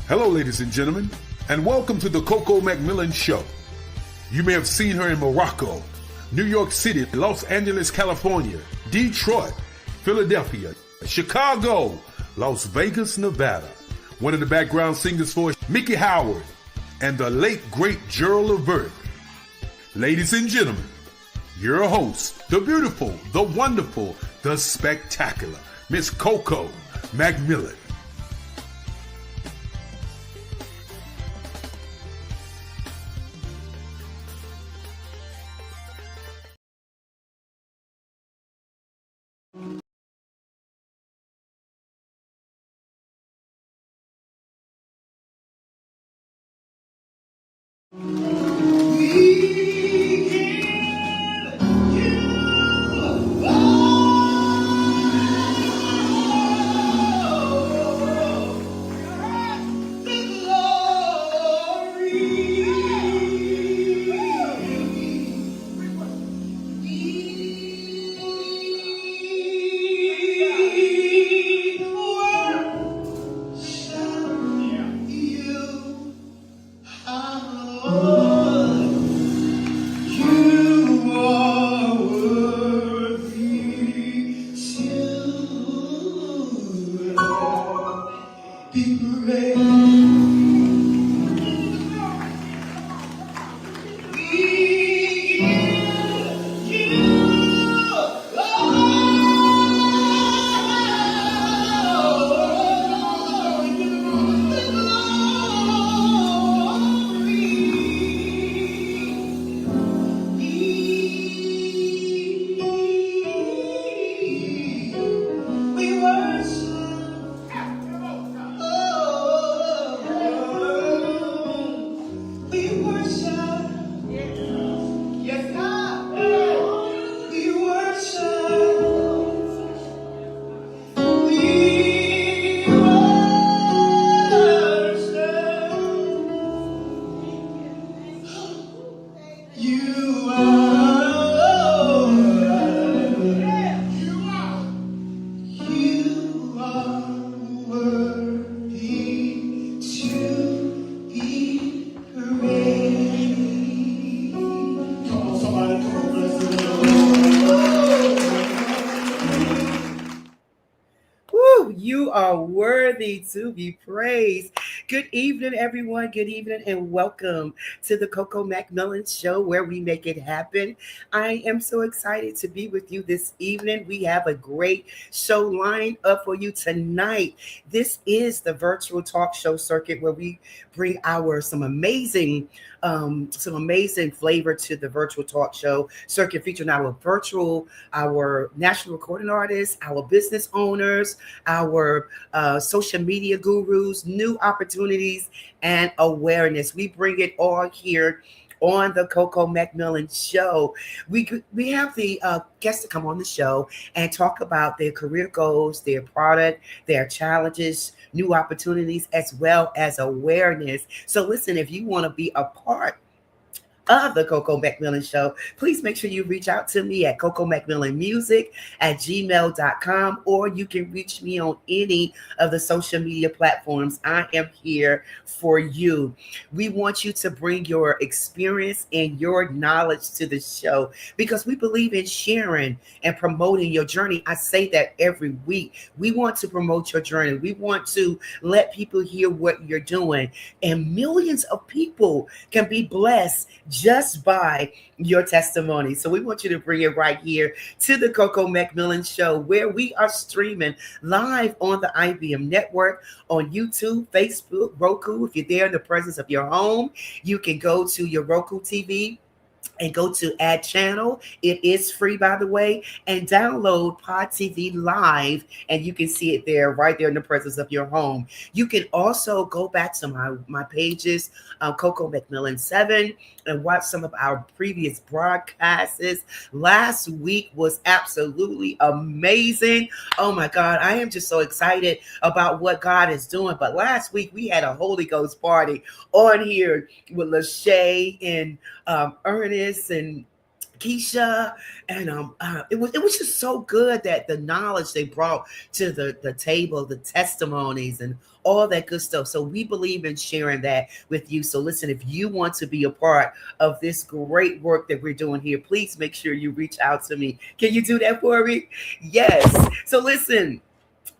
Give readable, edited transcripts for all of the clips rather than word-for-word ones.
Hello, ladies and gentlemen, and welcome to the Coco McMillan Show. You may have seen her in Morocco, New York City, Los Angeles, California, Detroit, Philadelphia, Chicago, Las Vegas, Nevada. One of the background singers for Mickey Howard and the late, great Gerald Levert. Ladies and gentlemen, your host, the beautiful, the wonderful, the spectacular, Miss Coco McMillan. You are worthy to be praised. Good evening, everyone. Good evening, and welcome to the Coco McMillan Show, where we make it happen. I am so excited to be with you this evening. We have a great show lined up for you tonight. This is the virtual talk show circuit where we bring some amazing flavor to the virtual talk show circuit, featuring our national recording artists, our business owners, our social media gurus, new opportunities, and awareness. We bring it all here on the Coco McMillan Show. We have the guests to come on the show and talk about their career goals, their product, their challenges, new opportunities, as well as awareness. So listen, if you want to be a part of the Coco McMillan Show, please make sure you reach out to me at cocomcmillanmusic@gmail.com, or you can reach me on any of the social media platforms. I am here for you. We want you to bring your experience and your knowledge to the show because we believe in sharing and promoting your journey. I say that every week. We want to promote your journey. We want to let people hear what you're doing, and millions of people can be blessed just by your testimony. So we want you to bring it right here to the Coco McMillan Show, where we are streaming live on the IBM network, on YouTube, Facebook, Roku. If you're there in the presence of your home, you can go to your Roku TV and go to Add Channel. It is free, by the way, and download Pod TV Live, and you can see it there, right there in the presence of your home. You can also go back to my pages, Coco McMillan 7, and watch some of our previous broadcasts. Last week was absolutely amazing. Oh my God, I am just so excited about what God is doing. But last week we had a Holy Ghost party on here with Lachey and Ernest and Keisha, and it was just so good that the knowledge they brought to the table, the testimonies, and all that good stuff. So we believe in sharing that with you. So listen, if you want to be a part of this great work that we're doing here, please make sure you reach out to me. Can you do that for me? Yes. So listen,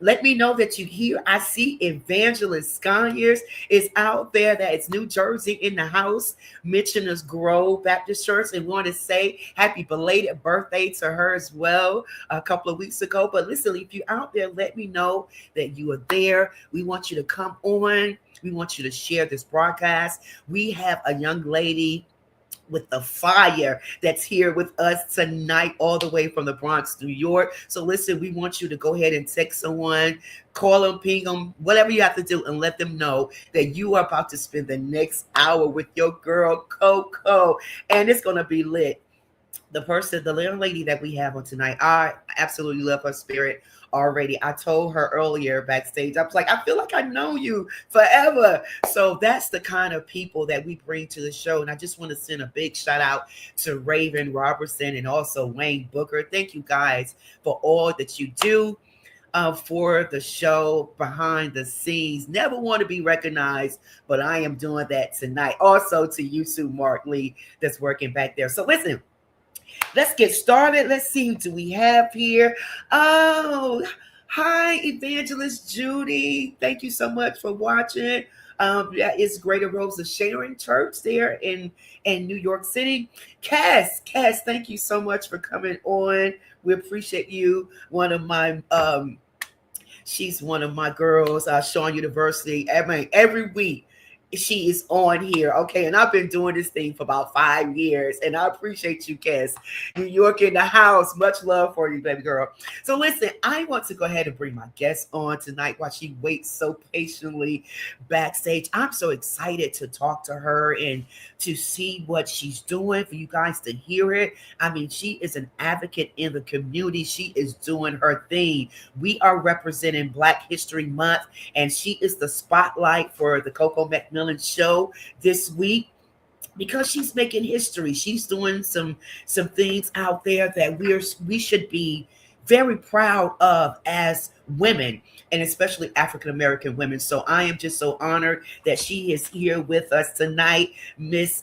let me know that you hear. I see Evangelist Sconyers is out there. That it's New Jersey in the house. Mitcheners Grove Baptist Church, and want to say happy belated birthday to her as well a couple of weeks ago. But listen, if you're out there, let me know that you are there. We want you to come on. We want you to share this broadcast. We have a young lady with the fire that's here with us tonight, all the way from the Bronx, New York. So listen, we want you to go ahead and text someone, call them, ping them, whatever you have to do, and let them know that you are about to spend the next hour with your girl Coco, and it's gonna be lit. The little lady that we have on tonight, I absolutely love her spirit already. I told her earlier backstage, I was like, I feel like I know you forever. So that's the kind of people that we bring to the show. And I just want to send a big shout out to Raven Robertson and also Wayne Booker. Thank you guys for all that you do. For the show behind the scenes. Never want to be recognized, but I am doing that tonight. Also to you too, Mark Lee, that's working back there. So listen, let's get started. Let's see who do we have here. Oh, hi, Evangelist Judy. Thank you so much for watching. That is Greater Rose of Sharon Church there in New York City. Cass, thank you so much for coming on. We appreciate you. She's one of my girls, Shawn University. Every week she is on here. Okay. And I've been doing this thing for about 5 years. And I appreciate you, Cass. New York in the house. Much love for you, baby girl. So listen, I want to go ahead and bring my guest on tonight while she waits so patiently backstage. I'm so excited to talk to her and to see what she's doing, for you guys to hear it. I mean, she is an advocate in the community. She is doing her thing. We are representing Black History Month, and she is the spotlight for the Coco McMillan show this week because she's making history. She's doing some things out there that we should be very proud of as women, and especially African American women. So I am just so honored that she is here with us tonight, Miss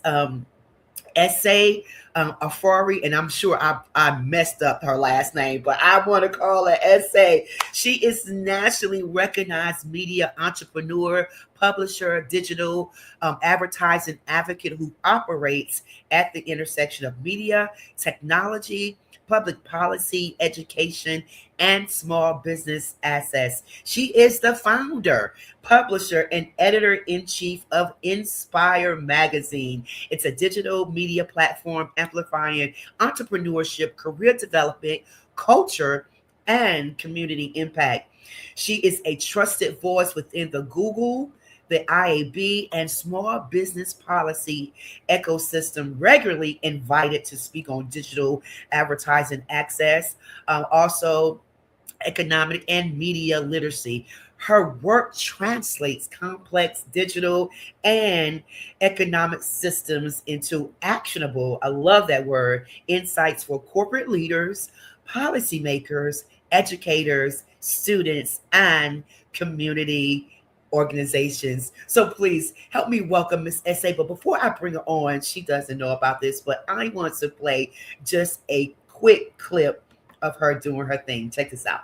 Essay Afari, and I'm sure I messed up her last name, but I want to call her Essay. She is nationally recognized media entrepreneur, publisher, digital advertising advocate who operates at the intersection of media, technology, public policy, education, and small business assets. She is the founder, publisher, and editor-in-chief of Inspire Magazine. It's a digital media platform amplifying entrepreneurship, career development, culture, and community impact. She is a trusted voice within the Google, the IAB, and small business policy ecosystem, regularly invited to speak on digital advertising access, also economic and media literacy. Her work translates complex digital and economic systems into actionable, I love that word, insights for corporate leaders, policymakers, educators, students, and community organizations. So please help me welcome Miss Essay. But before I bring her on, she doesn't know about this, but I want to play just a quick clip of her doing her thing. Check this out.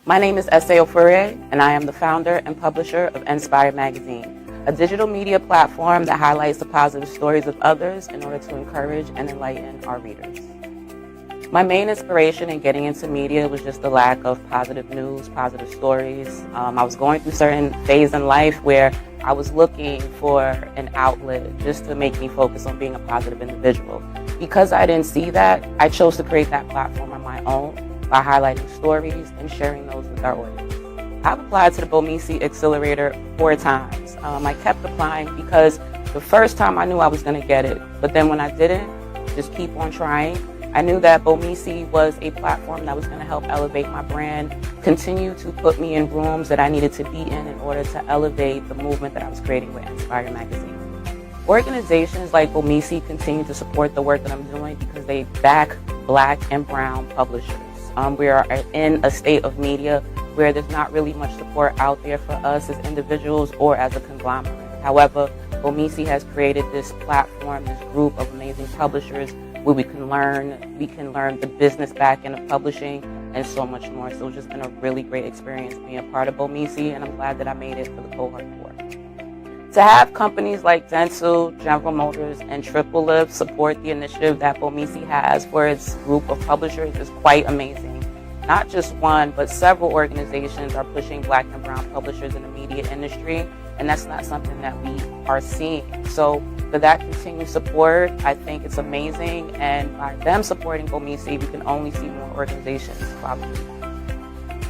My name is Essay Ofure, and I am the founder and publisher of Inspire Magazine, a digital media platform that highlights the positive stories of others in order to encourage and enlighten our readers. My main inspiration in getting into media was just the lack of positive news, positive stories. I was going through certain phase in life where I was looking for an outlet just to make me focus on being a positive individual. Because I didn't see that, I chose to create that platform on my own by highlighting stories and sharing those with our audience. I've applied to the Bomisi Accelerator 4 times. I kept applying because the first time I knew I was going to get it, but then when I didn't, just keep on trying. I knew that Bomisi was a platform that was going to help elevate my brand, continue to put me in rooms that I needed to be in order to elevate the movement that I was creating with Inspire Magazine. Organizations like Bomisi continue to support the work that I'm doing because they back Black and Brown publishers. We are in a state of media where there's not really much support out there for us as individuals or as a conglomerate. However, Bomisi has created this platform, this group of amazing publishers where we can learn the business back end of publishing and so much more. So it's just been a really great experience being a part of Bomisi, and I'm glad that I made it for the cohort 4. To have companies like Dentsu, General Motors, and Triple Lip support the initiative that Bomisi has for its group of publishers is quite amazing. Not just one, but several organizations are pushing Black and Brown publishers in the media industry, and that's not something that we are seeing. So for that continued support, I think it's amazing, and by them supporting Bomisi, we can only see more organizations follow.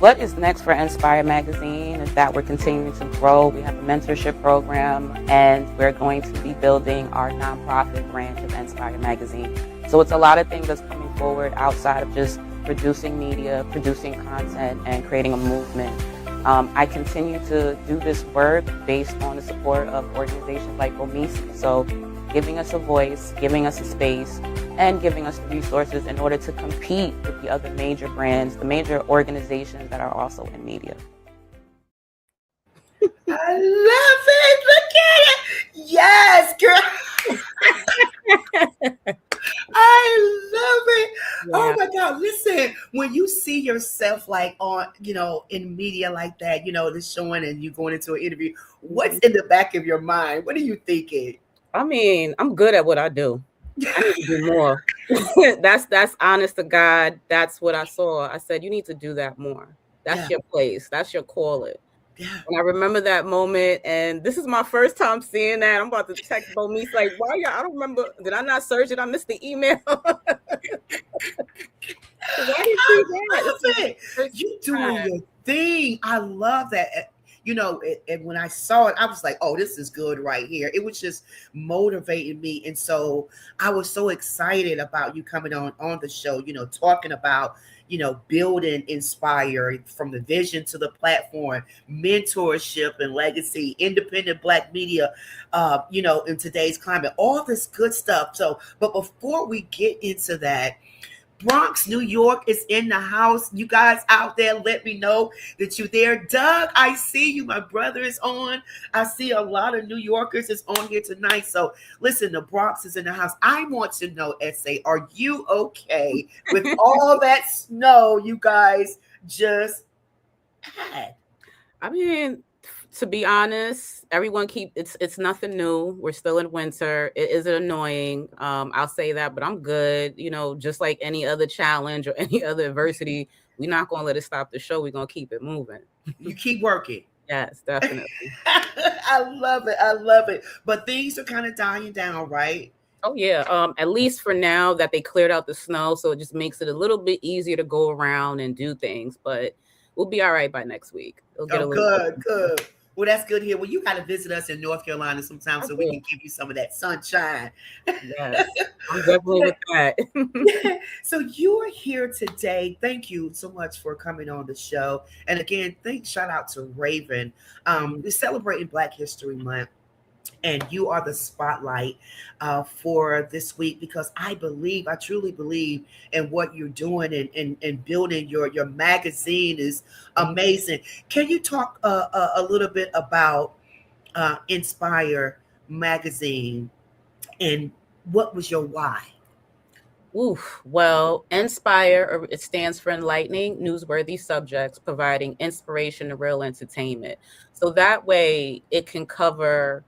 What is next for Inspire Magazine is that we're continuing to grow. We have a mentorship program, and we're going to be building our nonprofit branch of Inspire Magazine. So it's a lot of things that's coming forward outside of just producing media, producing content, and creating a movement. I continue to do this work based on the support of organizations like Bomisi. So giving us a voice, giving us a space, and giving us the resources in order to compete with the other major brands, the major organizations that are also in media. I love it. Look at it. Yes, girl. I love it. Yeah. Oh my God. Listen, when you see yourself like on, in media like that, the showing and you going into an interview, what's in the back of your mind? What are you thinking? I mean, I'm good at what I do. I need to do more. That's honest to God. That's what I saw. I said, you need to do that more. That's your place. That's your calling. Yeah. And I remember that moment, and this is my first time seeing that. I'm about to text Bomisi like, why y'all? I don't remember. Did I not search it? I missed the email. Why did you do that? You doing your thing. I love that. And when I saw it, I was like, oh, this is good right here. It was just motivating me. And so I was so excited about you coming on the show, talking about, building Inspire from the vision to the platform, mentorship and legacy, independent Black media, in today's climate, all this good stuff. So, but before we get into that, Bronx, New York is in the house. You guys out there, let me know that you're there. Doug, I see you. My brother is on. I see a lot of New Yorkers is on here tonight. So listen, the Bronx is in the house. I want to know, S.A., are you okay with all that snow you guys just had? I mean, to be honest, everyone it's nothing new. We're still in winter. It is annoying. I'll say that, but I'm good. Just like any other challenge or any other adversity, we're not going to let it stop the show. We're going to keep it moving. You keep working. Yes, definitely. I love it. I love it. But things are kind of dying down, right? Oh, yeah. At least for now that they cleared out the snow. So it just makes it a little bit easier to go around and do things. But we'll be all right by next week. It'll get good. Well, that's good here. Well, you got to visit us in North Carolina sometime so we can give you some of that sunshine. Yes, I'm definitely with that. So you are here today. Thank you so much for coming on the show. And again, shout out to Raven. We're celebrating Black History Month. And you are the spotlight for this week because I truly believe in what you're doing and building your magazine is amazing. Can you talk a little bit about Inspire Magazine and what was your why? Well, Inspire, it stands for enlightening, newsworthy subjects, providing inspiration and real entertainment. So that way it can cover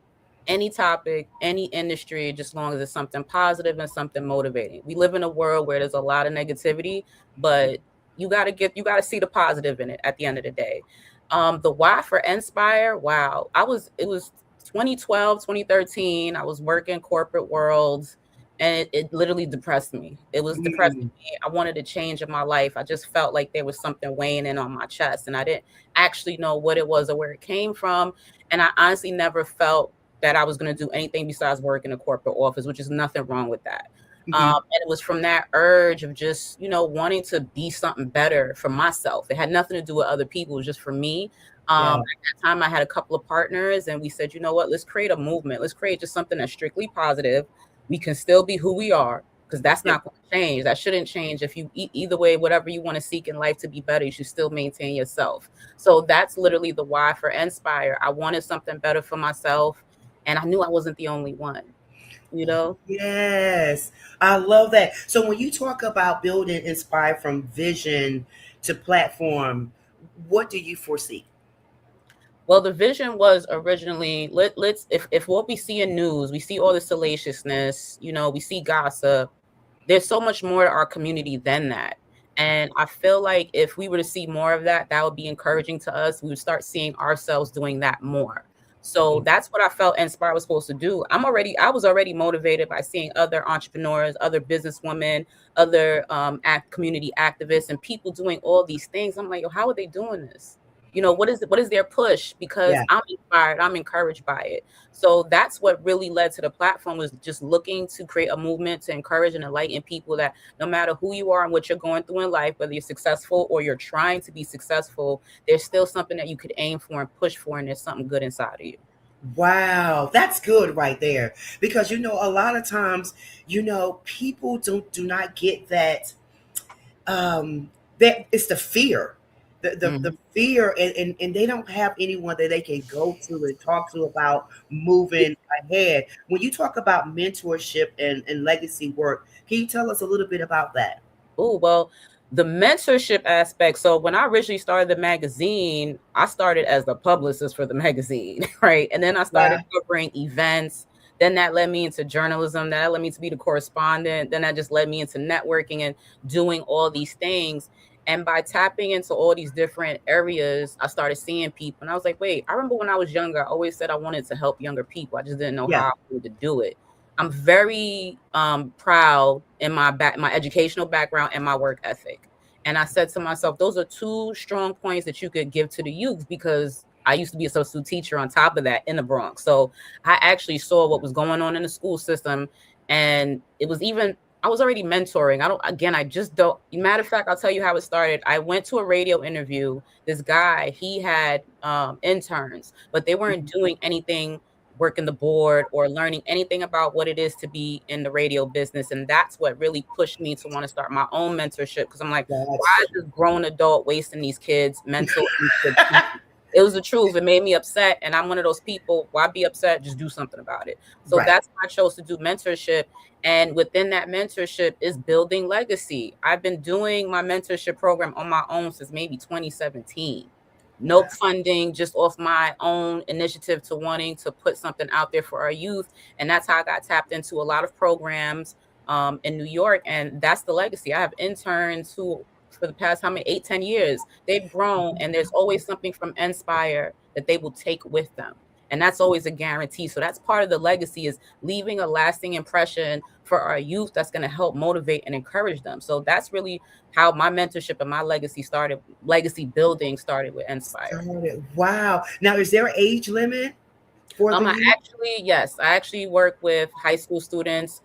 any topic, any industry, just as long as it's something positive and something motivating. We live in a world where there's a lot of negativity, but you got to see the positive in it at the end of the day. The why for Inspire, wow. It was 2012, 2013. I was working corporate world and it literally depressed me. It was depressing me. I wanted a change in my life. I just felt like there was something weighing in on my chest and I didn't actually know what it was or where it came from. And I honestly never felt that I was going to do anything besides work in a corporate office, which is nothing wrong with that. And it was from that urge of just, wanting to be something better for myself. It had nothing to do with other people. It was just for me. Yeah. At that time, I had a couple of partners, and we said, you know what, let's create a movement. Let's create just something that's strictly positive. We can still be who we are, because that's Yeah. not going to change. That shouldn't change. If you either way, whatever you want to seek in life to be better, you should still maintain yourself. So that's literally the why for Inspire. I wanted something better for myself, and I knew I wasn't the only one, you know? Yes, I love that. So when you talk about building Inspire from vision to platform, what do you foresee? Well, the vision was originally let's if what we see in news, we see all the salaciousness, you know, we see gossip. There's so much more to our community than that. And I feel like if we were to see more of that, that would be encouraging to us. We would start seeing ourselves doing that more. So that's what I felt Inspire was supposed to do. I was already motivated by seeing other entrepreneurs, other businesswomen, other community activists, and people doing all these things. I'm like, yo, how are they doing this? You know, what is their push? Because Yeah. I'm inspired, I'm encouraged by it. So that's what really led to the platform, was just looking to create a movement to encourage and enlighten people that no matter who you are and what you're going through in life, whether you're successful or you're trying to be successful, there's still something that you could aim for and push for, and there's something good inside of you. Wow, that's good right there. Because a lot of times, people do not get that that it's the fear. The Mhm. fear, and they don't have anyone that they can go to and talk to about moving ahead. When you talk about mentorship and legacy work, can you tell us a little bit about that? Oh, well, the mentorship aspect. So when I originally started the magazine, I started as the publicist for the magazine, right? And then I started Wow. covering events. Then that led me into journalism. That led me to be the correspondent. Then that just led me into networking and doing all these things. And by tapping into all these different areas, I started seeing people. And I was like, wait, I remember when I was younger, I always said I wanted to help younger people. I just didn't know Yeah. how I wanted to do it. I'm very proud in my educational background and my work ethic. And I said to myself, those are two strong points that you could give to the youth, because I used to be a substitute teacher on top of that in the Bronx. So I actually saw what was going on in the school system. And it was even, I was already mentoring. I just don't. Matter of fact, I'll tell you how it started. I went to a radio interview. This guy, he had interns, but they weren't doing anything, working the board or learning anything about what it is to be in the radio business. And that's what really pushed me to want to start my own mentorship, because I'm like, why That's is this grown adult wasting these kids' mental energy? It was the truth. It made me upset. And I'm one of those people, why be upset? Just do something about it. So right. that's why I chose to do mentorship. And within that mentorship is building legacy. I've been doing my mentorship program on my own since maybe 2017. No funding, just off my own initiative to wanting to put something out there for our youth. And that's how I got tapped into a lot of programs in New York. And that's the legacy. I have interns who, for the past, how many, 8, 10 years, they've grown, and there's always something from Inspire that they will take with them. And that's always a guarantee. So that's part of the legacy, is leaving a lasting impression for our youth that's going to help motivate and encourage them. So that's really how my mentorship and my legacy building started with Inspire. Started. Wow. Now, is there an age limit for the youth? Yes, I actually work with high school students,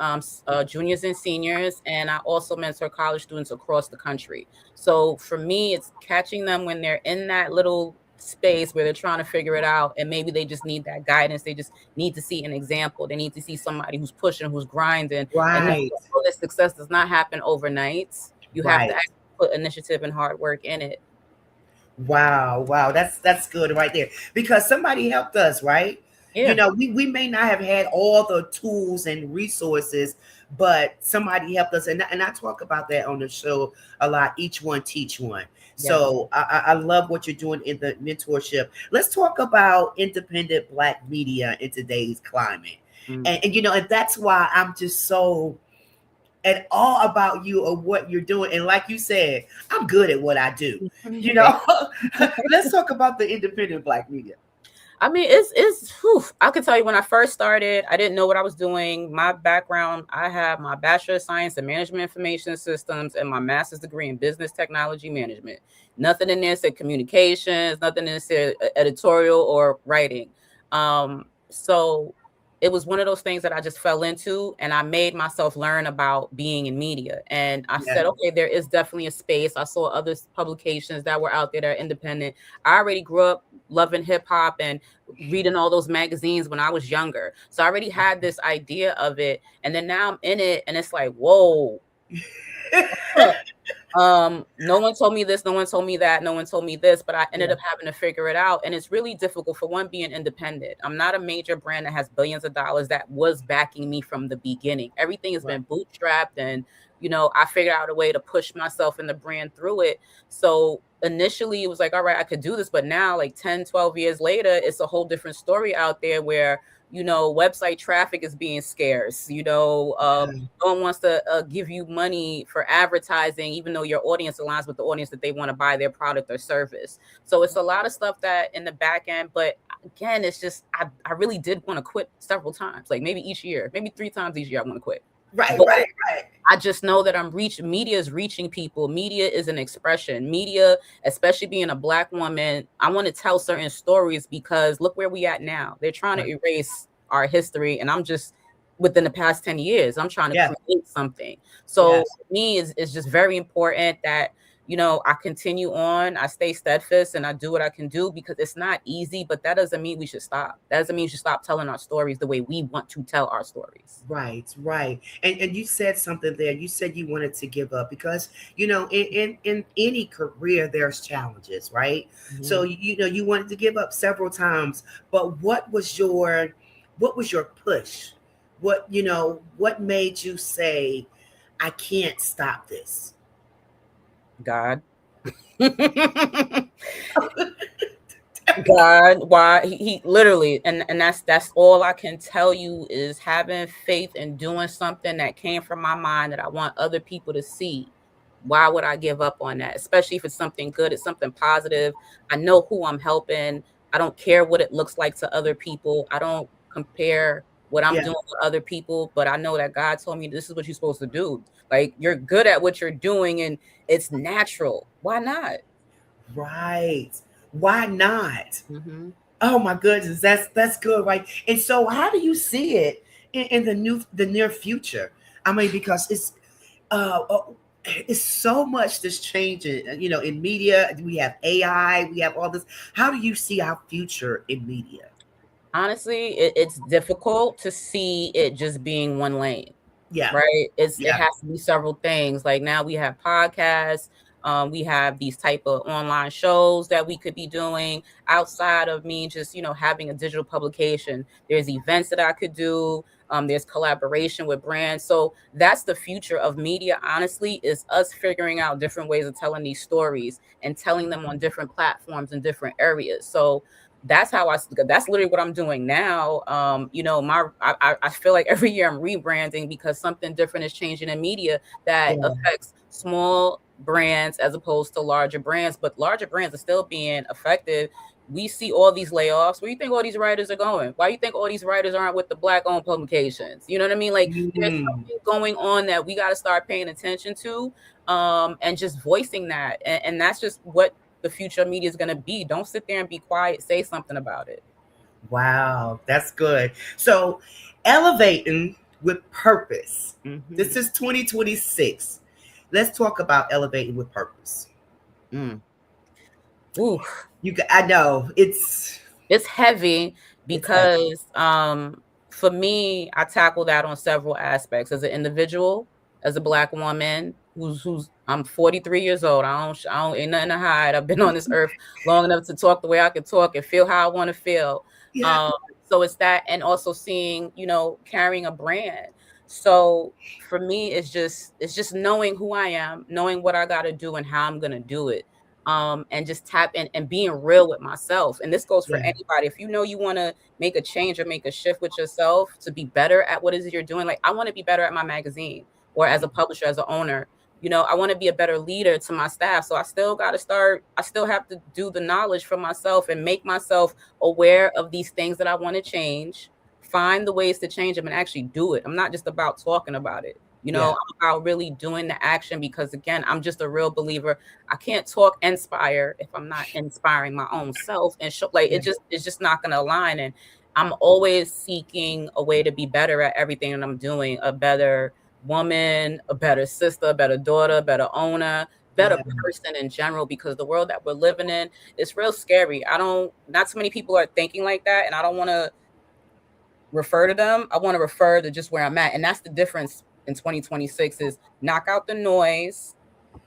juniors and seniors, and I also mentor college students across the country. So for me, it's catching them when they're in that little space where they're trying to figure it out, and maybe they just need that guidance. They just need to see an example. They need to see somebody who's pushing, who's grinding, and know Right. that success does not happen overnight. You have to Right. actually put initiative and hard work in it. Wow, wow, that's good right there. Because somebody helped us, right? Yeah. We may not have had all the tools and resources, but somebody helped us, and I talk about that on the show a lot. Each one teach one. Yes. So I love what you're doing in the mentorship. Let's talk about independent Black media in today's climate, Mm. and that's why I'm just so and all about you of what you're doing. And like you said, I'm good at what I do. Let's talk about the independent Black media. I mean, it's whew. I could tell you, when I first started, I didn't know what I was doing. My background, I have my Bachelor of Science in Management Information Systems and my master's degree in Business Technology Management. Nothing in there said communications, nothing in there said editorial or writing. So it was one of those things that I just fell into, and I made myself learn about being in media. And I Yeah. said, okay, there is definitely a space. I saw other publications that were out there that are independent. I already grew up loving hip hop and reading all those magazines when I was younger. So I already had this idea of it. And then now I'm in it, and it's like, whoa. No one told me this, no one told me that, no one told me this, but I ended up having to figure it out. And it's really difficult, for one, being independent. I'm not a major brand that has billions of dollars that was backing me from the beginning. Everything has been bootstrapped, and I figured out a way to push myself and the brand through it. So initially it was like, all right, I could do this, but now, like 10, 12 years later, it's a whole different story out there where website traffic is being scarce. No one wants to give you money for advertising, even though your audience aligns with the audience that they want to buy their product or service. So it's a lot of stuff that in the back end, but again, it's just, I really did want to quit several times, like maybe each year, maybe 3 times each year I want to quit. Right. I just know that media is reaching people. Media is an expression. Media, especially being a Black woman, I want to tell certain stories because look where we at now. They're trying to erase our history, and I'm just, within the past 10 years, I'm trying to create something. So for me, it's just very important that I continue on, I stay steadfast, and I do what I can do, because it's not easy, but that doesn't mean we should stop. That doesn't mean we should stop telling our stories the way we want to tell our stories. Right. And you said something there. You said you wanted to give up because, in any career, there's challenges, right? Mm-hmm. So, you wanted to give up several times, but what was your push? What made you say, I can't stop this? God. God, why he literally, and that's all I can tell you, is having faith and doing something that came from my mind that I want other people to see. Why would I give up on that? Especially if it's something good, it's something positive. I know who I'm helping. I don't care what it looks like to other people. I don't compare what I'm doing with other people, but I know that God told me this is what you're supposed to do. Like, you're good at what you're doing and it's natural. Why not? Right. Why not? Mm-hmm. Oh my goodness, that's good, right? And so, how do you see it in the near future? I mean, because it's so much that's changing. In media, we have AI, we have all this. How do you see our future in media? Honestly, it's difficult to see it just being one lane. Yeah. Right. It has to be several things. Like, now we have podcasts. We have these type of online shows that we could be doing outside of me just, having a digital publication. There's events that I could do. There's collaboration with brands. So that's the future of media, honestly, is us figuring out different ways of telling these stories and telling them on different platforms in different areas. So that's literally what I'm doing now. I feel like every year I'm rebranding because something different is changing in media that affects small brands as opposed to larger brands, but larger brands are still being affected. We see all these layoffs. Where do you think all these writers are going? Why do you think all these writers aren't with the Black-owned publications? You know what I mean? Like, there's something going on that we got to start paying attention to, and just voicing that. And that's just what the future of media is going to be. Don't sit there and be quiet. Say something about it. Wow, that's good. So, elevating with purpose. Mm-hmm. This is 2026. Let's talk about elevating with purpose. Ooh, I know it's heavy because for me, I tackle that on several aspects. As an individual, as a Black woman who's I'm 43 years old. I don't ain't nothing to hide. I've been on this earth long enough to talk the way I can talk and feel how I want to feel. Yeah. So it's that, and also seeing, carrying a brand. So for me, it's just knowing who I am, knowing what I got to do and how I'm going to do it. And just tap in and being real with myself. And this goes for anybody. If you want to make a change or make a shift with yourself to be better at what it is you're doing. Like, I want to be better at my magazine, or as a publisher, as an owner. I want to be a better leader to my staff. So I still have to do the knowledge for myself and make myself aware of these things that I want to change, find the ways to change them and actually do it. I'm not just about talking about it. I'm about really doing the action, because again, I'm just a real believer. I can't talk inspire if I'm not inspiring my own self, and show, like, it's just not going to align. And I'm always seeking a way to be better at everything that I'm doing, a better woman, a better sister, a better daughter, a better owner, better person in general, because the world that we're living in is real scary. Not too many people are thinking like that, and I don't want to refer to them. I want to refer to just where I'm at. And that's the difference in 2026 is knock out the noise,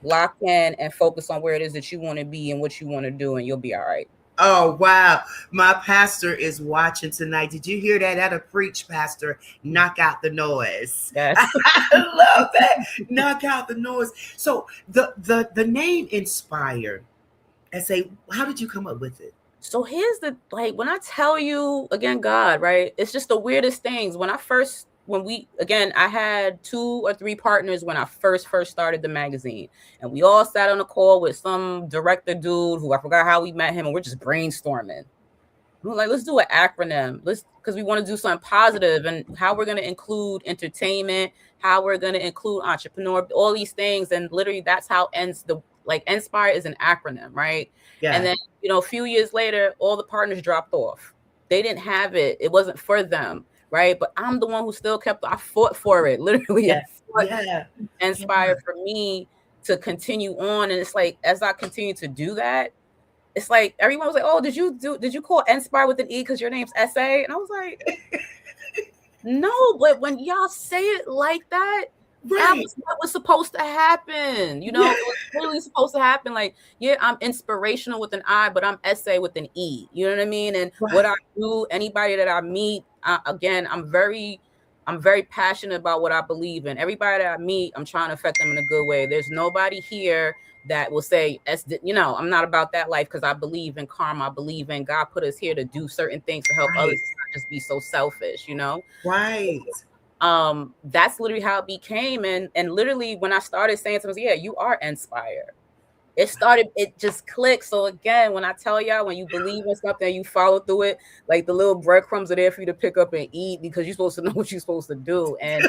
lock in, and focus on where it is that you want to be and what you want to do, and you'll be all right. Oh, wow. My pastor is watching tonight. Did you hear that? That'll preach, Pastor. Knock out the noise. Yes. I love that. Knock out the noise. So the name Inspire, I say, how did you come up with it? So here's when I tell you again, God, right? It's just the weirdest things. I had 2 or 3 partners when I first started the magazine, and we all sat on a call with some director dude who I forgot how we met him, and we're just brainstorming. We're like, let's do an acronym. Because we want to do something positive, and how we're going to include entertainment, how we're going to include entrepreneur, all these things. And literally that's how Inspire is an acronym, right? Yeah. And then, a few years later, all the partners dropped off. They didn't have it. It wasn't for them, right? But I'm the one who still I fought for it, literally. Yeah. Inspire for me to continue on. And it's like, as I continue to do that, it's like everyone was like, oh, did you call Inspire with an E because your name's SA? And I was like, no, but when y'all say it like that, right. That was supposed to happen. It was really supposed to happen. Like, yeah, I'm inspirational with an I, but I'm SA with an E. You know what I mean? And what I do, anybody that I meet, again, I'm very passionate about what I believe in. Everybody that I meet, I'm trying to affect them in a good way. There's nobody here that will say, I'm not about that life, because I believe in karma. I believe in God put us here to do certain things to help others, not just be so selfish, Right. That's literally how it became. And literally when I started saying to them, yeah, you are Inspire, it just clicked. So again, when I tell y'all, when you believe in something, you follow through it, like the little breadcrumbs are there for you to pick up and eat, because you're supposed to know what you're supposed to do. And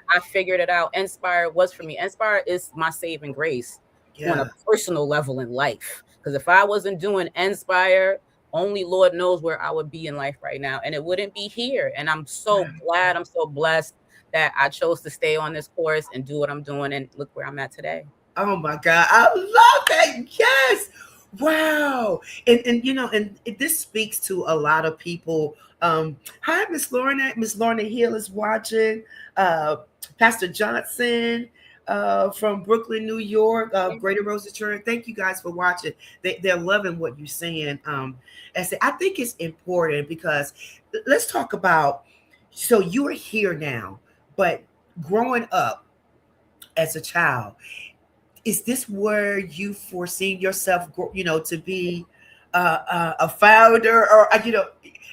I figured it out. Inspire was for me. Inspire is my saving grace on a personal level in life. Because if I wasn't doing Inspire, only Lord knows where I would be in life right now, and it wouldn't be here. And I'm so glad, I'm so blessed that I chose to stay on this course and do what I'm doing, and look where I'm at today. Oh my God, I love that. Yes. Wow. And this speaks to a lot of people. Hi, Miss Lorna. Miss Lorna Hill is watching. Pastor Johnson from Brooklyn, New York, Greater Rosa Church. Thank you guys for watching. They're loving what you're saying. I think it's important, because let's talk about, so you're here now, but growing up as a child, is this where you foreseen yourself, to be a founder, or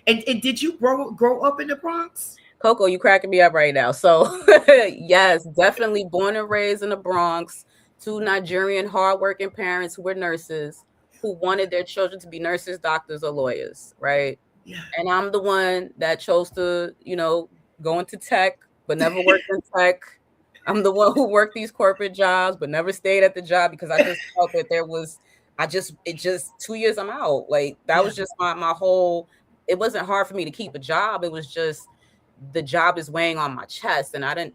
and did you grow up in the Bronx? Coco, you cracking me up right now. So yes, definitely born and raised in the Bronx, 2 Nigerian hardworking parents who were nurses, who wanted their children to be nurses, doctors, or lawyers, right? Yeah. And I'm the one that chose to, go into tech, but never worked in tech. I'm the one who worked these corporate jobs, but never stayed at the job, because I just felt that 2 years I'm out. Like, that was just my whole, it wasn't hard for me to keep a job. It was just, the job is weighing on my chest. And I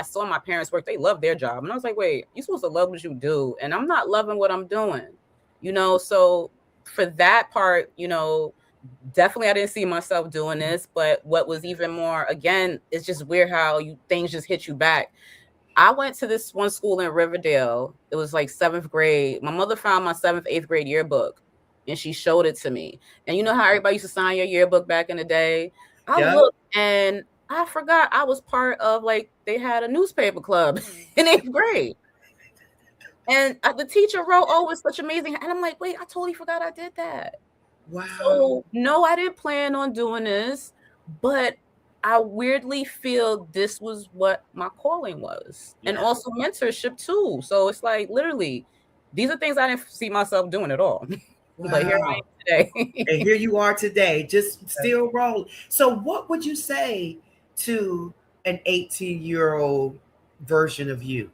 saw my parents work. They love their job. And I was like, wait, you're supposed to love what you do. And I'm not loving what I'm doing, So for that part, definitely I didn't see myself doing this. But what was even more, again, it's just weird how things just hit you back. I went to this one school in Riverdale. It was like 7th grade. My mother found my 7th, 8th grade yearbook, and she showed it to me. And you know how everybody used to sign your yearbook back in the day? I looked, and I forgot I was part of, they had a newspaper club in 8th grade. And the teacher wrote, oh, it's such amazing. And I'm like, wait, I totally forgot I did that. Wow. So no, I didn't plan on doing this, but I weirdly feel this was what my calling was. And also mentorship too. So it's like, literally, these are things I didn't see myself doing at all. Wow. But here I am today. And here you are today, just still rolling. So what would you say to an 18-year-old version of you?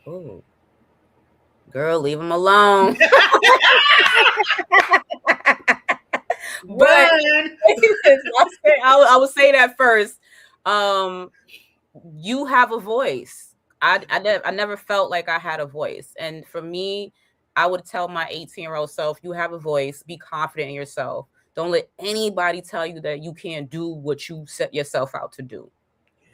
Oh, girl, leave him alone. But Run. I would say that first. You have a voice. I never felt like I had a voice. And for me, I would tell my 18-year-old self, you have a voice, be confident in yourself. Don't let anybody tell you that you can't do what you set yourself out to do.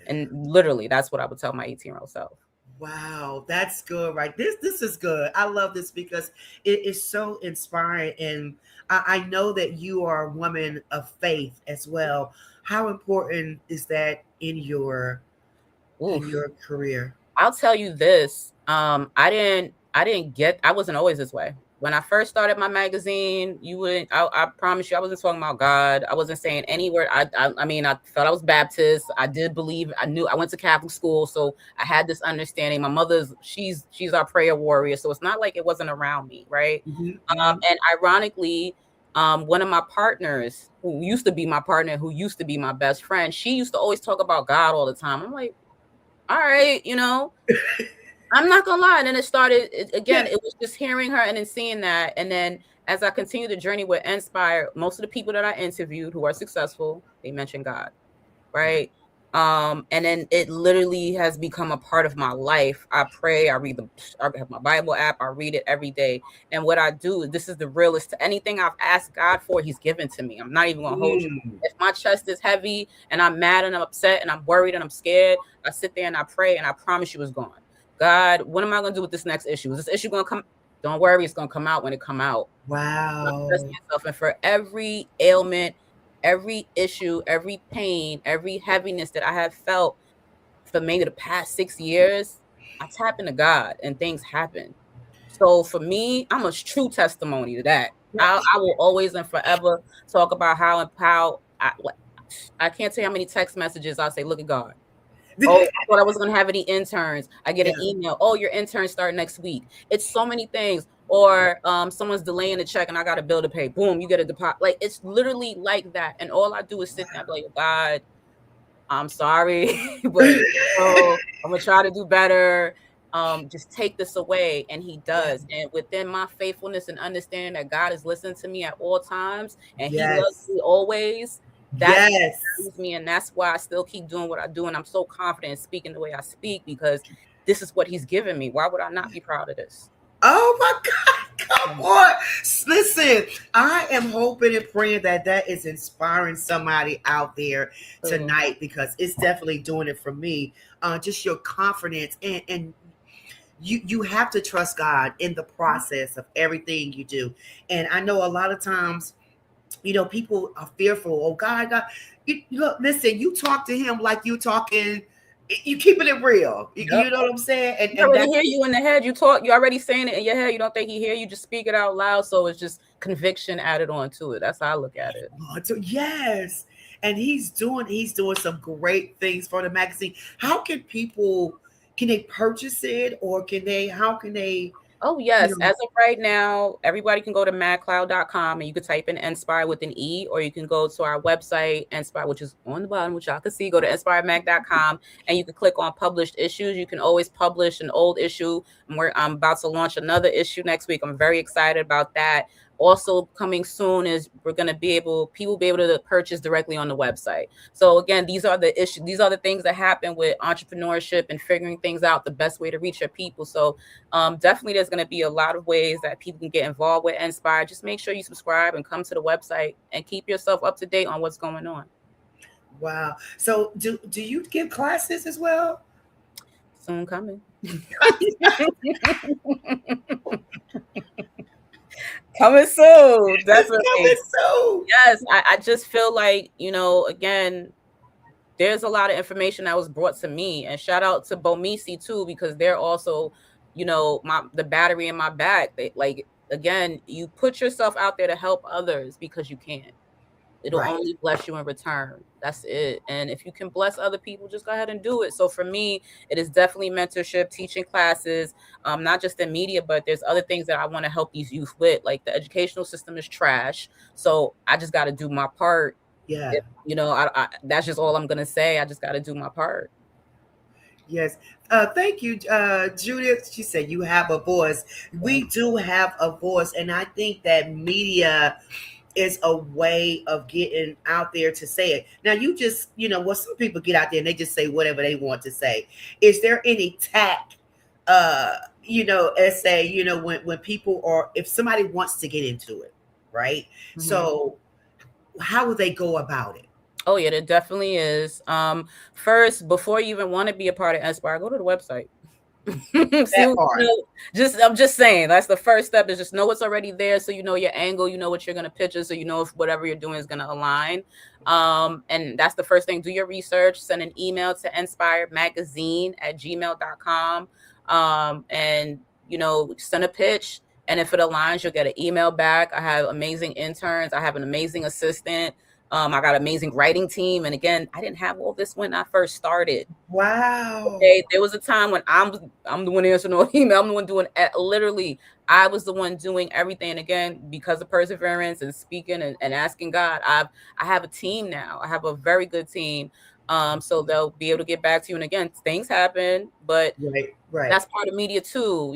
And literally, that's what I would tell my 18-year-old self. Wow, that's good, right? This is good. I love this because it is so inspiring, and I know that you are a woman of faith as well. How important is that in Oof. your career? I'll tell you this. I wasn't always this way. When I first started my magazine, I promise you, I wasn't talking about God. I wasn't saying any word. I mean, I felt I was Baptist. I did believe, I went to Catholic school. So I had this understanding. My she's our prayer warrior. So it's not like it wasn't around me. Right. Mm-hmm. And ironically, one of my partners who used to be my partner, who used to be my best friend, she used to always talk about God all the time. I'm like, all right, I'm not gonna lie. And then again, Yeah. it was just hearing her and then seeing that. And then as I continued the journey with Inspire, most of the people that I interviewed who are successful, they mention God, right? And then it literally has become a part of my life. I pray, I have my Bible app, I read it every day. And what I do, this is the realest, anything I've asked God for, He's given to me. I'm not even gonna hold you. Mm. If my chest is heavy and I'm mad and I'm upset and I'm worried and I'm scared, I sit there and I pray and I promise you it's gone. God, what am I gonna do with this next issue? Is this issue gonna come? Don't worry, it's gonna come out when it come out. Trust Wow. myself, and for every ailment, every issue, every pain, every heaviness that I have felt for maybe the past 6 years, I tap into God and things happen. So for me, I'm a true testimony to that. I will always and forever talk about how I can't tell you how many text messages I'll say, look at God. Oh, I thought I was gonna have any interns. I get an Yeah. email. Oh, your interns start next week. It's so many things. Or someone's delaying a check and I got a bill to pay. Boom, you get a deposit. Like it's literally like that. And all I do is sit there and be like, God, I'm sorry, but I'm gonna try to do better. Just take this away. And He Yeah. does. And within my faithfulness and understanding that God is listening to me at all times and He loves Yes. me always, that's Yes. me, and that's why I still keep doing what I do, and I'm so confident in speaking the way I speak because this is what He's given me. Why would I not be proud of this? Oh my God, come on. Listen, I am hoping and praying that that is inspiring somebody out there tonight because it's definitely doing it for me. Just your confidence and you have to trust God in the process of everything you do. And I know a lot of times, people are fearful. Oh God. Look, listen, you talk to Him like you keeping it real. You Yep. know what I'm saying? He And already that's hear you in the head. You talk. You already saying it in your head. You don't think He hear you. Just speak it out loud. So it's just conviction added on to it. That's how I look at it. so yes. And he's doing some great things for the magazine. How can they purchase it, or how can they, Oh, you yes. know, As of right now, everybody can go to madcloud.com and you can type in Inspire with an E, or you can go to our website, Inspire, which is on the bottom, which y'all can see. Go to inspiremag.com and you can click on published issues. You can always publish an old issue. I'm about to launch another issue next week. I'm very excited about that. Also coming soon is people will be able to purchase directly on the website. So again, these are the issues. These are the things that happen with entrepreneurship and figuring things out, the best way to reach your people. So definitely there's going to be a lot of ways that people can get involved with Inspire. Just make sure you subscribe and come to the website and keep yourself up to date on what's going on. wow. So do you give classes as well? Soon coming. Coming soon, definitely. Coming soon. Yes, I just feel like, again, there's a lot of information that was brought to me, and shout out to Bomisi too, because they're also, the battery in my back. They, like, again, you put yourself out there to help others because you can. It'll Right. only bless you in return. That's it. And if you can bless other people, just go ahead and do it. So for me, it is definitely mentorship, teaching classes, not just in media, but there's other things that I want to help these youth with. Like the educational system is trash. So I just got to do my part. Yeah. That's just all I'm going to say. I just got to do my part. Yes. Thank you, Judith. She said you have a voice. We do have a voice, and I think that media is a way of getting out there to say it. Now, you just, well, some people get out there and they just say whatever they want to say. Is there any tact, as say, when people are, if somebody wants to get into it, right? So, how would they go about it? Oh yeah, there definitely is. First, before you even want to be a part of Inspire, go to the website. See, That part. I'm just saying that's the first step, is just know what's already there, so you know your angle, you know what you're gonna picture, so you know if whatever you're doing is gonna align. And that's the first thing. Do your research, send an email to inspiredmagazine@gmail.com, and send a pitch. And if it aligns, you'll get an email back. I have amazing interns. I have an amazing assistant. I got an amazing writing team. And again, I didn't have all this when I first started. Wow. Okay, there was a time when I'm the one answering all email. I'm the one doing literally. I was the one doing everything. And again, because of perseverance and speaking and asking God, I have a team now. I have a very good team. So they'll be able to get back to you. And again, things happen, but Right. that's part of media too.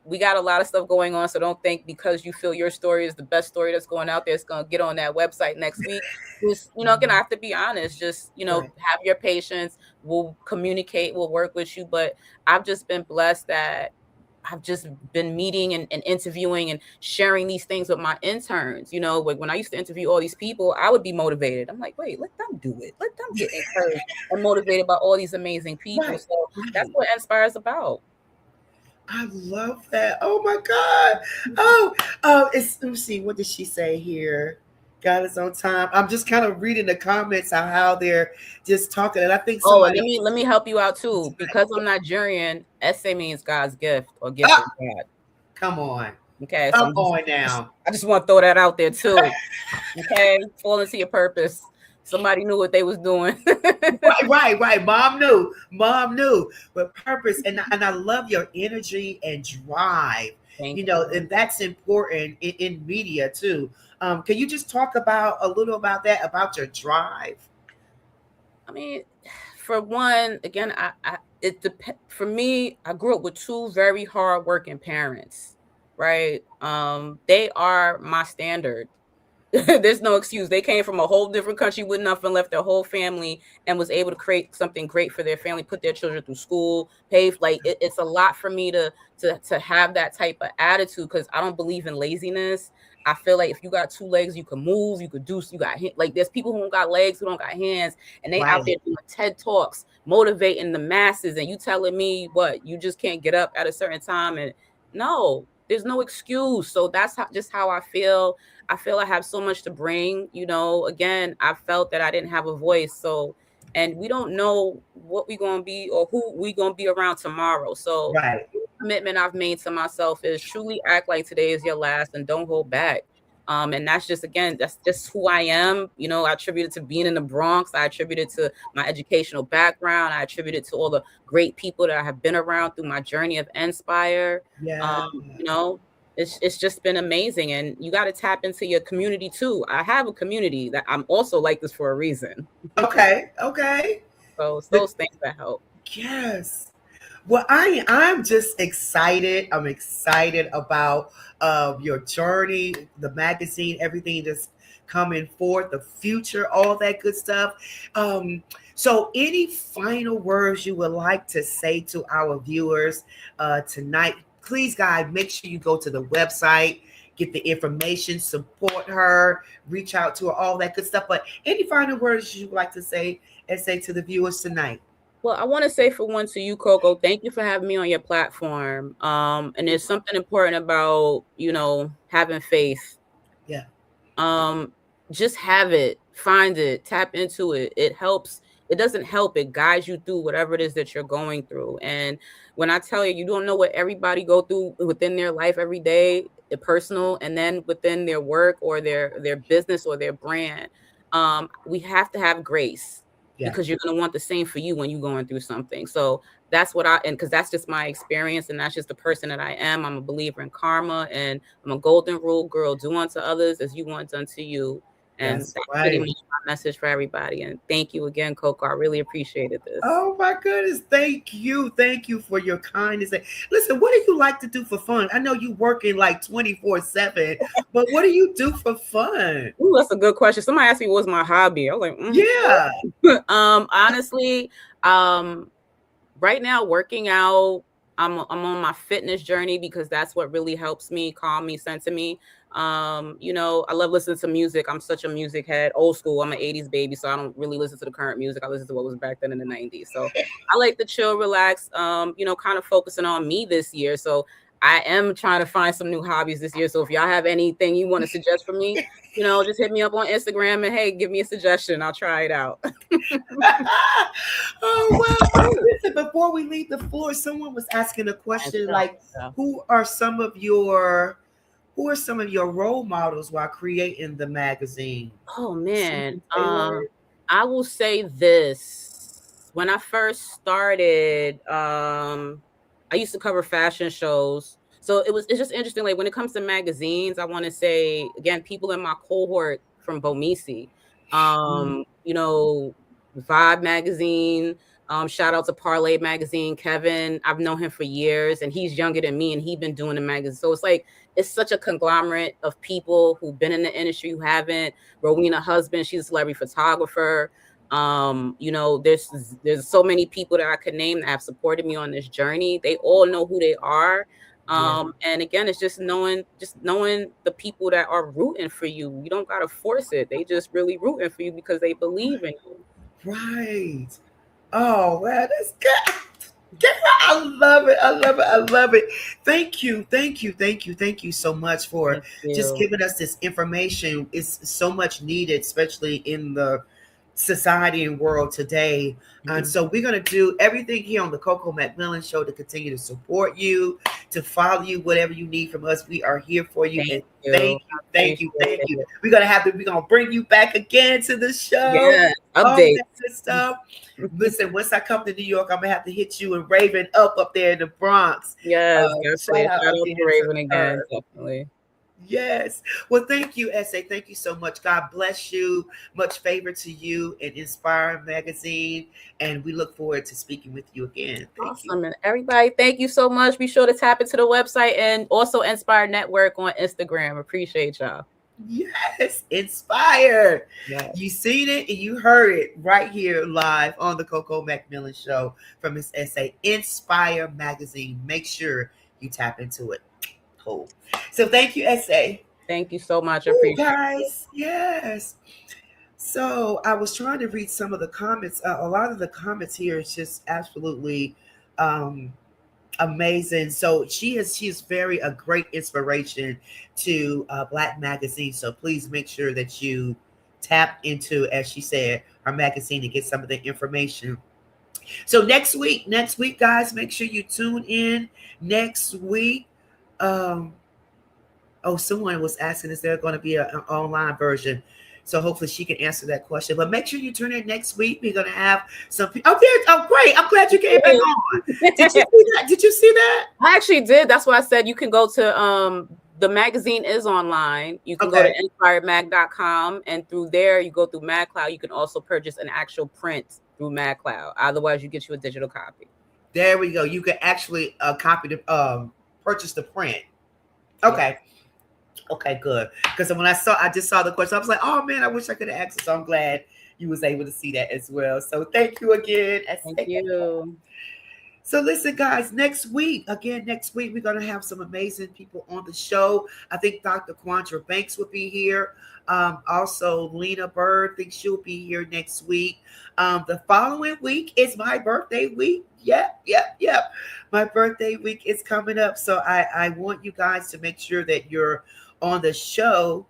We got a lot of stuff going on. So don't think because you feel your story is the best story that's going out there, it's going to get on that website next week. Just, again, I have to be honest. Just, Right. have your patience. We'll communicate. We'll work with you. But I've just been blessed that I've just been meeting and interviewing and sharing these things with my interns. Like when I used to interview all these people, I would be motivated. I'm like, wait, let them do it. Let them get encouraged and motivated by all these amazing people. Right. So that's what Inspire is about. I love that. Oh my God. Let me see. What did she say here? God is on time. I'm just kind of reading the comments on how they're just talking, and I think somebody. And let me help you out too. Because I'm Nigerian, essay means God's gift or gift of God. Come on. Okay, Come on now. I just want to throw that out there too. Okay, fall into your purpose. Somebody knew what they was doing. Right. Mom knew, but purpose, and I love your energy and drive. And that's important in media too. Can you just talk about a little about that, about your drive? I mean, for one, again, it depends. For me, I grew up with two very hardworking parents. Right? They are my standard. There's no excuse. They came from a whole different country with nothing, left their whole family, and was able to create something great for their family, put their children through school, pay. Like it's a lot for me to have that type of attitude, because I don't believe in laziness. I feel like if you got two legs, you can move, you could do. You got like there's people who don't got legs, who don't got hands, and they out there doing TED Talks, motivating the masses, and you telling me what, you just can't get up at a certain time? And no, there's no excuse. So that's just how I feel. I feel I have so much to bring. Again, I felt that I didn't have a voice. So, and we don't know what we're going to be or who we're going to be around tomorrow. So, right. The commitment I've made to myself is truly act like today is your last and don't hold back. And that's just who I am. I attribute it to being in the Bronx. I attribute it to my educational background. I attribute it to all the great people that I have been around through my journey of Inspire. Yeah. It's just been amazing. And you got to tap into your community too. I have a community that I'm also like this for a reason. Okay. So it's those things that help. Yes. Well, I'm just excited. I'm excited about your journey, the magazine, everything that's coming forth, the future, all that good stuff. So any final words you would like to say to our viewers tonight? Please, guys, make sure you go to the website, get the information, support her, reach out to her, all that good stuff. But any final words you would like to say to the viewers tonight? Well, I want to say for one to you, Coco, thank you for having me on your platform. And there's something important about, having faith. Yeah. Just have it, find it, tap into it. It helps. It doesn't help. It guides you through whatever it is that you're going through. And when I tell you, you don't know what everybody go through within their life every day, the personal, and then within their work or their business or their brand. We have to have grace. Yeah. Because you're going to want the same for you when you're going through something. So that's what because that's just my experience, and that's just the person that I am. I'm a believer in karma, and I'm a golden rule girl. Do unto others as you want done to you. And that's pretty much my message for everybody. And thank you again, Coco. I really appreciated this. Oh my goodness. Thank you. Thank you for your kindness. Listen, what do you like to do for fun? I know you working like 24/7, but what do you do for fun? Ooh, that's a good question. Somebody asked me what's my hobby. I was like, yeah. Honestly, right now working out, I'm on my fitness journey because that's what really helps me, calm me, center me. You know, I love listening to music. I'm such a music head, old school. I'm an 80s baby, so I don't really listen to the current music. I listen to what was back then in the 90s. So I like to chill, relax, you know, kind of focusing on me this year. So I am trying to find some new hobbies this year. So if y'all have anything you want to suggest for me, you know, just hit me up on Instagram and hey, give me a suggestion. I'll try it out. Oh well, listen, before we leave the floor, someone was asking a question like, who are some of your role models while creating the magazine? Oh man, I will say this. When I first started, I used to cover fashion shows. So it's just interesting. Like when it comes to magazines, I want to say again, people in my cohort from Bomisi, you know, Vibe magazine. Shout out to Parlay magazine, Kevin. I've known him for years, and he's younger than me, and he's been doing the magazine. So it's like it's such a conglomerate of people who've been in the industry, who haven't. Rowena Husband, she's a celebrity photographer. You know, there's so many people that I could name that have supported me on this journey. They all know who they are. And again, it's just knowing the people that are rooting for you. You don't gotta force it. They just really rooting for you because they believe in you. Right. Oh, well, that's good. I love it. I love it. I love it. Thank you. Thank you. Thank you. Thank you so much for just giving us this information. It's so much needed, especially in the society and world today. And so we're going to do everything here on the Coco McMillan Show to continue to support you, to follow you, whatever you need from us. We are here for you. Thank you. We're gonna bring you back again to the show. Yeah, update good stuff. Listen, once I come to New York, I'm gonna have to hit you and Raven up there in the Bronx. Yes, shout out to Raven again, definitely. Yes. Well, thank you, S.A. Thank you so much. God bless you. Much favor to you and Inspire Magazine. And we look forward to speaking with you again. Thank you. And everybody, thank you so much. Be sure to tap into the website and also Inspire Network on Instagram. Appreciate y'all. Yes, Inspire. Yes. You seen it and you heard it right here live on the Coco McMillan Show from Miss S.A. Inspire Magazine. Make sure you tap into it. Cool. So thank you, S.A. Thank you so much. I appreciate guys. It. Yes. So I was trying to read some of the comments. A lot of the comments here is just absolutely amazing. So she's a great inspiration to Black magazine. So please make sure that you tap into, as she said, our magazine to get some of the information. So next week, guys, make sure you tune in next week. Someone was asking, is there going to be an online version? So hopefully she can answer that question. But make sure you tune in next week. We're going to have some people. Oh, great. I'm glad you came back on. Did you see that? Did you see that? I actually did. That's why I said you can go to the magazine is online. You can go to inspiremag.com, and through there you go through MagCloud. You can also purchase an actual print through MagCloud. Otherwise, you get you a digital copy. There we go. You can actually purchase the print. Okay. Okay, good. Because when I just saw the question, I was like, oh man, I wish I could have asked it. So I'm glad you was able to see that as well. So thank you again. Thank you. So listen, guys, next week, we're going to have some amazing people on the show. I think Dr. Quandra Banks will be here. Also, Lena Bird thinks she'll be here next week. The following week is my birthday week. Yep. My birthday week is coming up. So I want you guys to make sure that you're on the show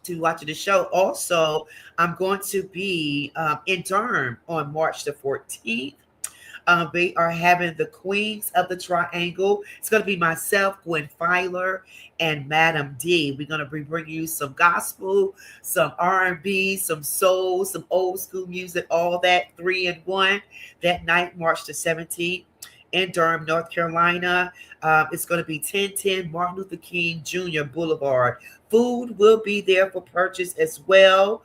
to watch the show. Also, I'm going to be in Durham on March the 14th. They are having the Queens of the Triangle. It's going to be myself, Gwen Filer, and Madam D. We're going to be bringing you some gospel, some R&B, some soul, some old school music, all that 3 in 1 that night, March the 17th. in Durham, North Carolina. It's going to be 1010 Martin Luther King Jr. Boulevard. Food will be there for purchase as well.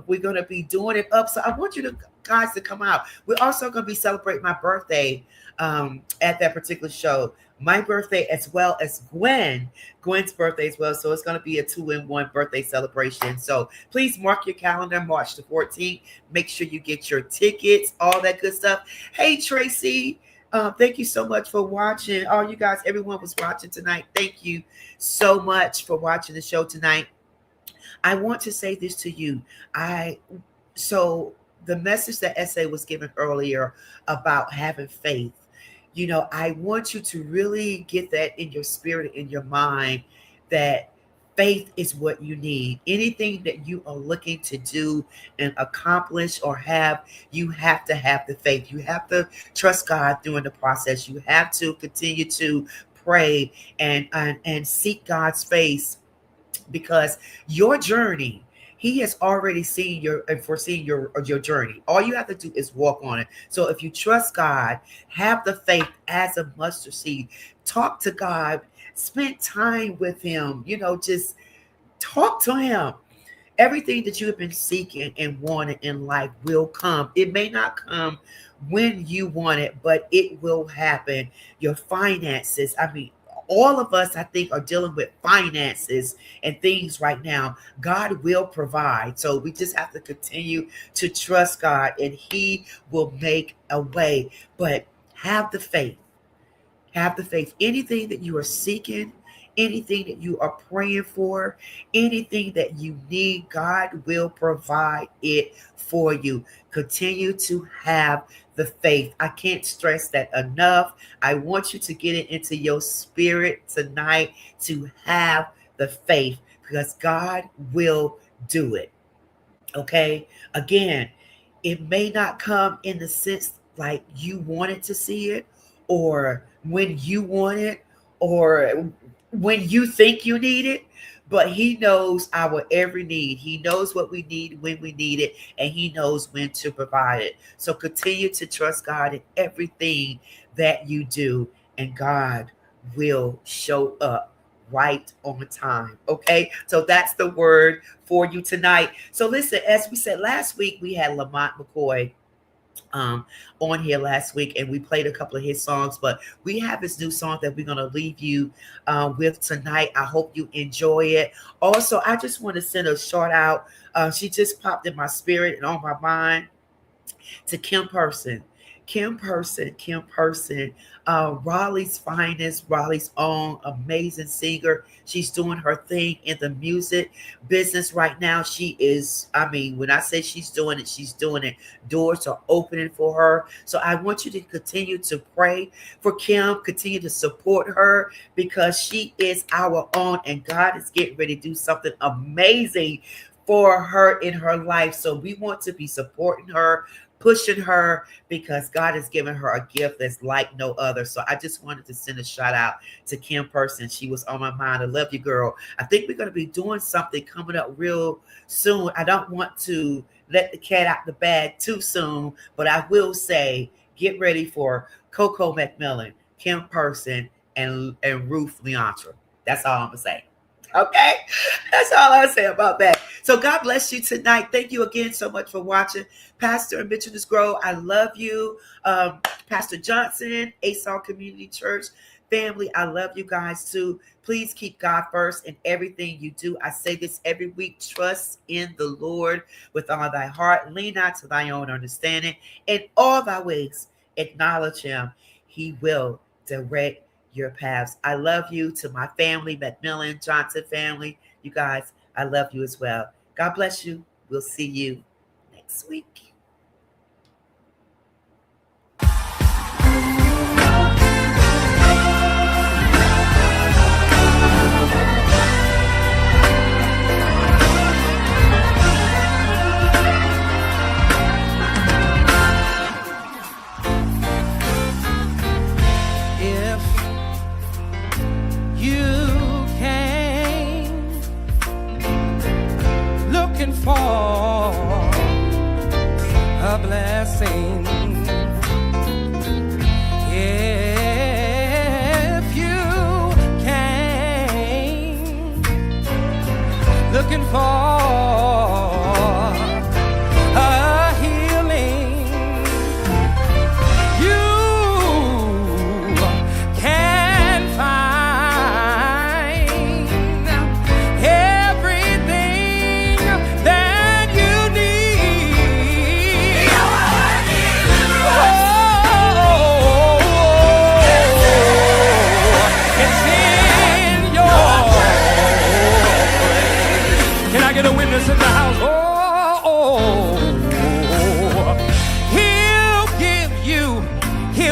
We're going to be doing it up. So I want you to guys to come out. We're also going to be celebrating my birthday at that particular show. My birthday as well as Gwen's birthday as well. So it's going to be a 2-in-1 birthday celebration. So please mark your calendar, March the 14th. Make sure you get your tickets, all that good stuff. Hey, Tracy, thank you so much for watching. All you guys, everyone was watching tonight. Thank you so much for watching the show tonight. I want to say this to you. So the message that SA was given earlier about having faith, you know, I want you to really get that in your spirit, in your mind, that faith is what you need. Anything that you are looking to do and accomplish or have, you have to have the faith. You have to trust God during the process. You have to continue to pray and seek God's face, because your journey, he has already seen your and foreseen your journey. All you have to do is walk on it. So if you trust God, have the faith as a mustard seed. Talk to God, spend time with him, you know, just talk to him. Everything that you have been seeking and wanting in life will come. It may not come when you want it, but it will happen. Your finances, I mean, all of us, I think, are dealing with finances and things right now. God will provide. So we just have to continue to trust God, and he will make a way. But have the faith. Have the faith. Anything that you are seeking, anything that you are praying for, anything that you need, God will provide it for you. Continue to have the faith. I can't stress that enough. I want you to get it into your spirit tonight to have the faith, because God will do it. Okay. Again, it may not come in the sense like you wanted to see it, or when you want it, or when you think you need it, but he knows our every need. He knows what we need when we need it, and he knows when to provide it. So continue to trust God in everything that you do, and God will show up right on time. Okay, so that's the word for you tonight. So listen, as we said last week, we had Lamont McCoy on here last week, and we played a couple of his songs, but we have his new song that we're going to leave you with tonight. I hope you enjoy it. Also, I just want to send a shout out. She just popped in my spirit and on my mind, to Kim Person. Raleigh's finest, Raleigh's own amazing singer. She's doing her thing in the music business right now. She is, I mean, when I say she's doing it, she's doing it. Doors are opening for her. So I want you to continue to pray for Kim, continue to support her, because she is our own, and God is getting ready to do something amazing for her in her life. So we want to be supporting her, pushing her, because God has given her a gift that's like no other. So I just wanted to send a shout out to Kim Person. She was on my mind. I love you, girl. I think we're going to be doing something coming up real soon. I don't want to let the cat out the bag too soon, but I will say, get ready for Coco McMillan, Kim Person, and Ruth Leontra. That's all I'm going to say. Okay, that's all I'll say about that. So God bless you tonight. Thank you again so much for watching. Pastor and Mitchell's Grove, I love you. Pastor Johnson, ASAL Community Church family, I love you guys too. Please keep God first in everything you do. I say this every week. Trust in the Lord with all thy heart. Lean not to thy own understanding. In all thy ways, acknowledge him. He will direct your paths. I love you. To my family, McMillan, Johnson family, you guys, I love you as well. God bless you. We'll see you next week. For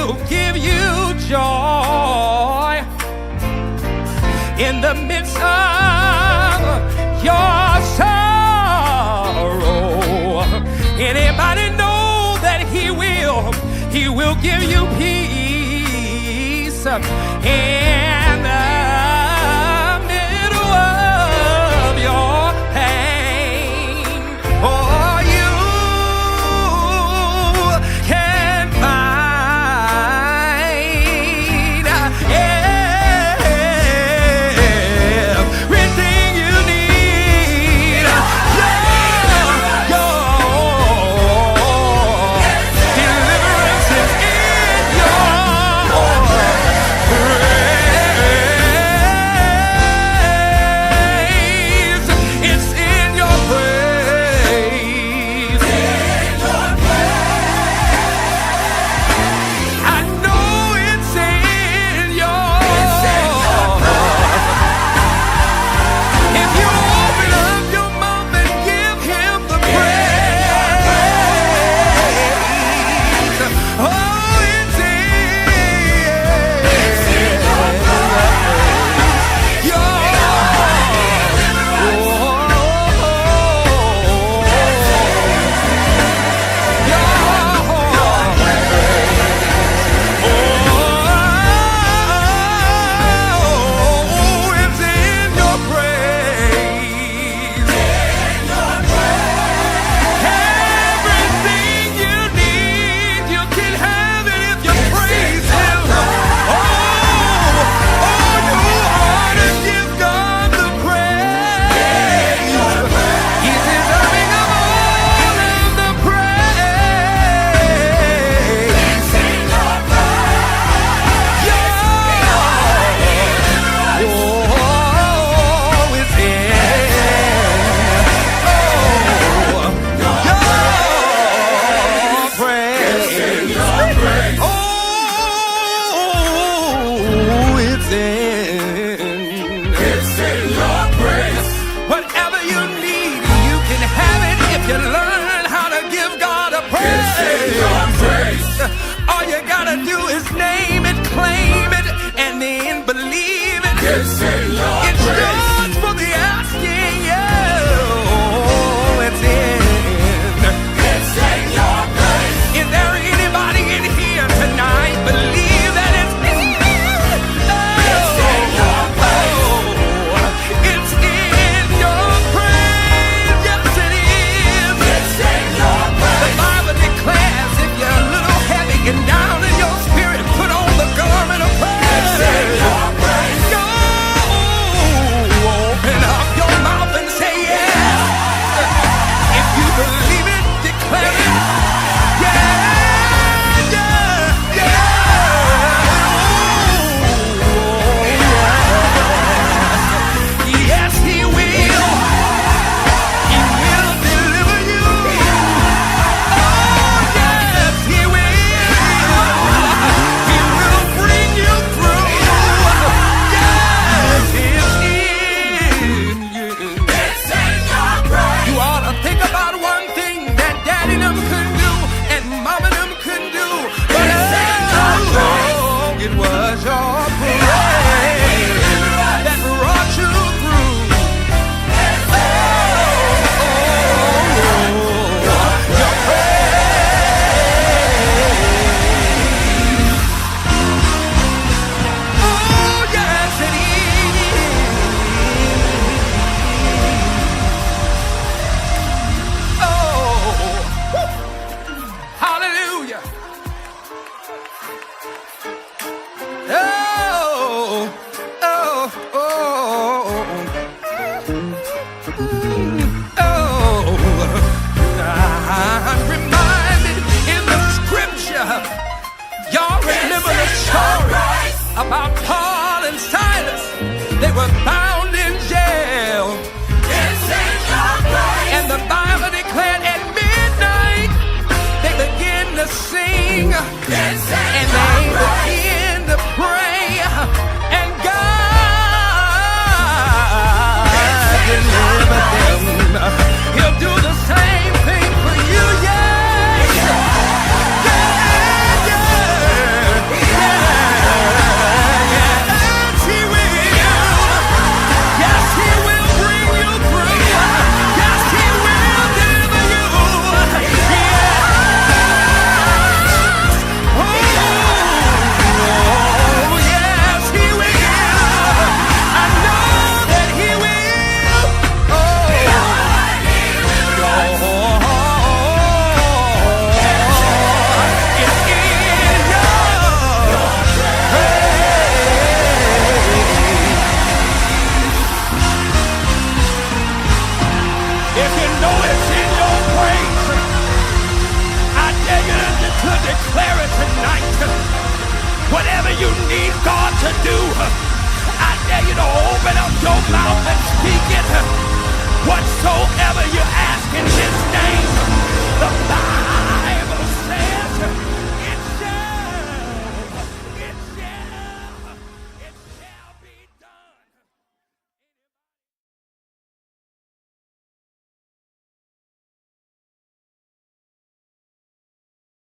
will give you joy in the midst of your sorrow. Anybody know that He will give you peace in the middle of your pain. Oh, you can find everything you need. Your deliverance is in your praise. It's in your praise. I know it's in your. If you open up your mouth and give Him the praise, oh, it's in your. Whatever you need, you can have it if you learn how to give God a praise. All you gotta do is name it, claim it, and then believe it. It's yours for the asking. Oh, it's in. Is there anybody in here tonight believe that it's in? It's in your praise. Yes, it is. The Bible declares if you're a little heavy and down in your spirit, put on the garment of praise. Go, open up your mouth and say yes. If you believe it, declare it. Yes, He will. He will deliver you. Oh, yes, He will. He will bring you through. Yes, it's in you. You ought to think about one thing that Daddy them couldn't do and Mama them couldn't do. But it was your praise that brought you through. Your praise. Oh, yes, it is. Oh, hallelujah. Oh, oh, oh, oh. I'm reminded in the scripture, y'all remember the story about Paul and Silas. They were bound in jail. And the Bible declared at midnight they began to sing and they began to pray, and God delivered them. He'll do the same thing for you, yes. Yeah, yeah. declare it tonight. Whatever you need God to do, I dare you to open up your mouth.